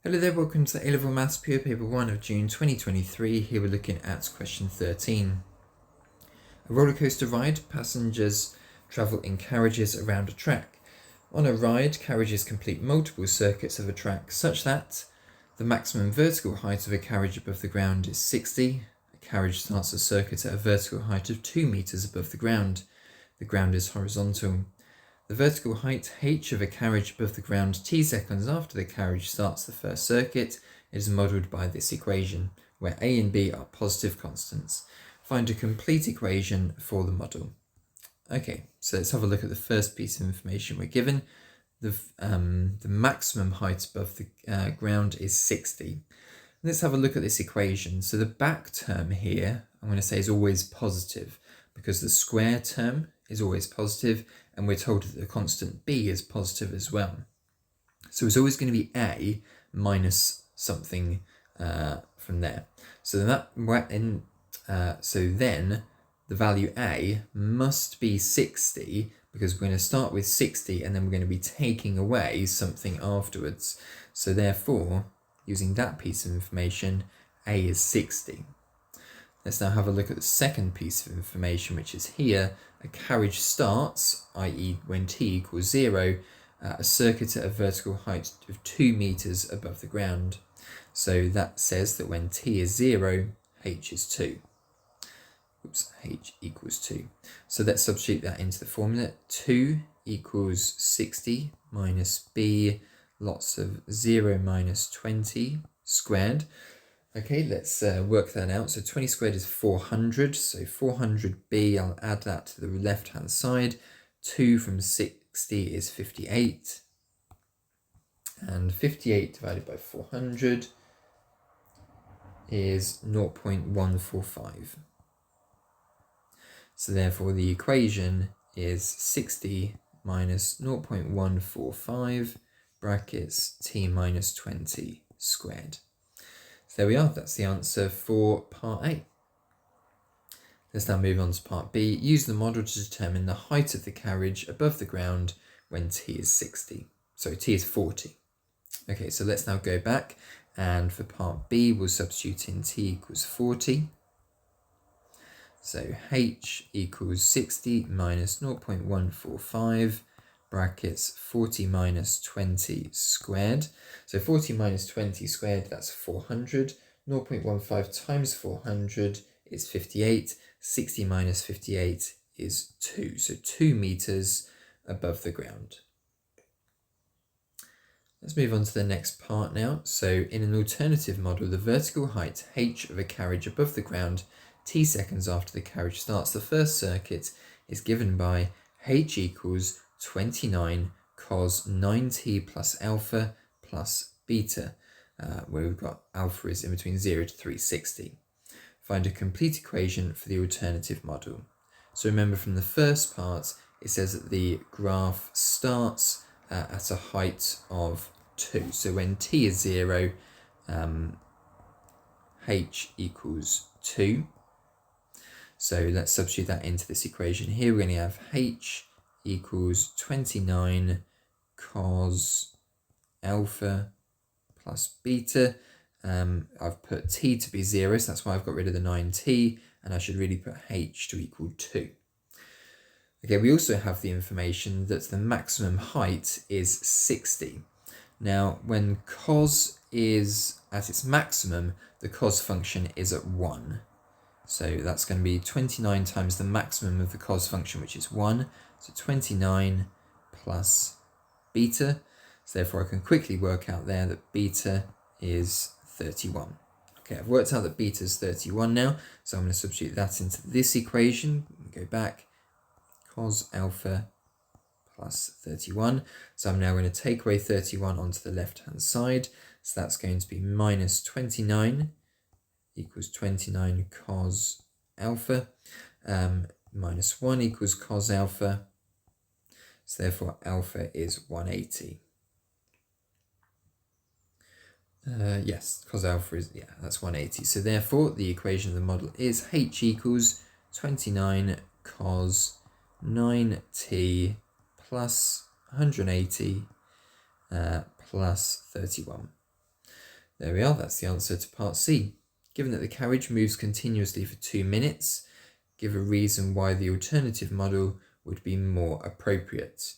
Hello there, welcome to the A-Level Maths Pure Paper 1 of June 2023. Here we're looking at question 13. A roller coaster ride, passengers travel in carriages around a track. On a ride, carriages complete multiple circuits of a track such that the maximum vertical height of a carriage above the ground is 60. A carriage starts a circuit at a vertical height of 2 meters above the ground. The ground is horizontal. The vertical height h of a carriage above the ground t seconds after the carriage starts the first circuit is modelled by this equation, where a and b are positive constants. Find a complete equation for the model. Okay, so let's have a look at the first piece of information we're given. The maximum height above the ground is 60. Let's have a look at this equation. So the back term here, I'm going to say, is always positive because the square term is always positive, and we're told that the constant b is positive as well. So it's always going to be a minus something from there. So then the value a must be 60, because we're going to start with 60 and then we're going to be taking away something afterwards. So therefore, using that piece of information, a is 60. Let's now have a look at the second piece of information, which is here. A carriage starts, i.e. when t equals 0, a circuit at a vertical height of 2 meters above the ground. So that says that when t is 0, h is 2. H equals 2. So let's substitute that into the formula. 2 equals 60 minus b, lots of 0 minus 20 squared. Okay, let's work that out. So 20 squared is 400. So 400b, I'll add that to the left-hand side. 2 from 60 is 58. And 58 divided by 400 is 0.145. So therefore the equation is 60 minus 0.145 brackets t minus 20 squared. So there we are, that's the answer for part A. Let's now move on to part B. Use the model to determine the height of the carriage above the ground when t is t is 40. Okay, so let's now go back, and for part B we'll substitute in t equals 40. So h equals 60 minus 0.145 brackets 40 minus 20 squared. So 40 minus 20 squared, that's 400. 0.15 times 400 is 58. 60 minus 58 is 2. So 2 meters above the ground. Let's move on to the next part now. So in an alternative model, the vertical height h of a carriage above the ground t seconds after the carriage starts the first circuit is given by h equals 29 cos 9t plus alpha plus beta, where we've got alpha is in between 0 to 360. Find a complete equation for the alternative model. So remember, from the first part, it says that the graph starts at a height of 2. So when t is 0, h equals 2. So let's substitute that into this equation here. We're going to have h equals 29 cos alpha plus beta. I've put t to be 0, so that's why I've got rid of the 9t, and I should really put h to equal 2. Okay, we also have the information that the maximum height is 60. Now, when cos is at its maximum, the cos function is at 1. So that's going to be 29 times the maximum of the cos function, which is 1. So 29 plus beta. So therefore I can quickly work out there that beta is 31. Okay, I've worked out that beta is 31 now. So I'm going to substitute that into this equation. Go back. Cos alpha plus 31. So I'm now going to take away 31 onto the left-hand side. So that's going to be minus 29 equals 29 cos alpha, minus 1 equals cos alpha, so therefore alpha is 180. Yes, cos alpha is, that's 180. So therefore the equation of the model is h equals 29 cos 9t plus 180 plus 31. There we are, that's the answer to part C. Given that the carriage moves continuously for 2 minutes, give a reason why the alternative model would be more appropriate.